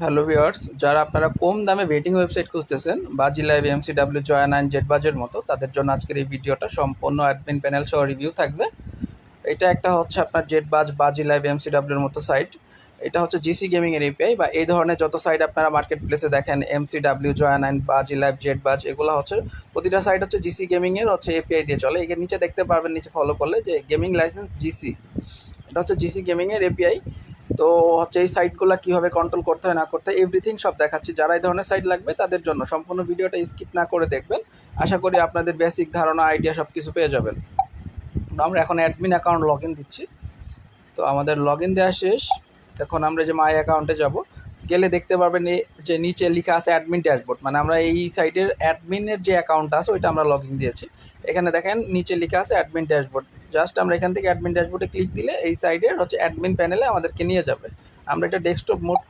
Hello viewers, যারা আপনারা কম দামে বেটিং ওয়েবসাইট খুঁজতেছেন, বাজি লাইভ, এমসিডব্লিউ, জয়া9, জেটবাজের মতো, তাদের জন্য আজকের এই ভিডিওটা সম্পূর্ণ অ্যাডমিন প্যানেল সহ রিভিউ থাকবে। এটা একটা হচ্ছে আপনার জেটবাজ, বাজি লাইভ, এমসিডব্লিউর মতো সাইট। এটা হচ্ছে জিসি গেমিংয়ের এপিআই বা এই ধরনের যত সাইট আপনারা মার্কেট প্লেসে দেখেন, এমসিডব্লিউ, জয়া9, বাজি লাইভ, জেটবাজ, এগুলো হচ্ছে প্রতিটা সাইট হচ্ছে জিসি গেমিংয়ের হচ্ছে এপিআই দিয়ে চলে। এর নিচে দেখতে পারবেন, নিচে ফলো করলে যে গেমিং লাইসেন্স জিসি, এটা হচ্ছে জিসি গেমিংয়ের এপিআই। তো হচ্ছে এই সাইটগুলো কীভাবে কন্ট্রোল করতে হয় না করতে হয় এভরিথিং সব দেখাচ্ছি। যারা এই ধরনের সাইট লাগবে তাদের জন্য সম্পূর্ণ ভিডিওটা স্কিপ না করে দেখবেন। আশা করি আপনাদের বেসিক ধারণা, আইডিয়া সব কিছু পেয়ে যাবেন। আমরা এখন অ্যাডমিন অ্যাকাউন্ট লগ ইন দিচ্ছি। তো আমাদের লগ ইন দেওয়া শেষ। এখন আমরা যে মাই অ্যাকাউন্টে যাব, গেলে দেখতে পারবেন যে নিচে লেখা আছে অ্যাডমিন ড্যাশবোর্ড, মানে আমরা এই সাইটের অ্যাডমিনের যে অ্যাকাউন্টটা আছে ওইটা আমরা লগ ইন দিয়েছি। এখানে দেখেন নিচে লেখা আছে অ্যাডমিন ড্যাশবোর্ড। জাস্ট আমরা এখান থেকে অ্যাডমিন ড্যাশবোর্ডে ক্লিক দিলে এই সাইটের হচ্ছে অ্যাডমিন প্যানেলে আমাদেরকে নিয়ে যাবে। আমরা এটা ডেস্কটপ মোড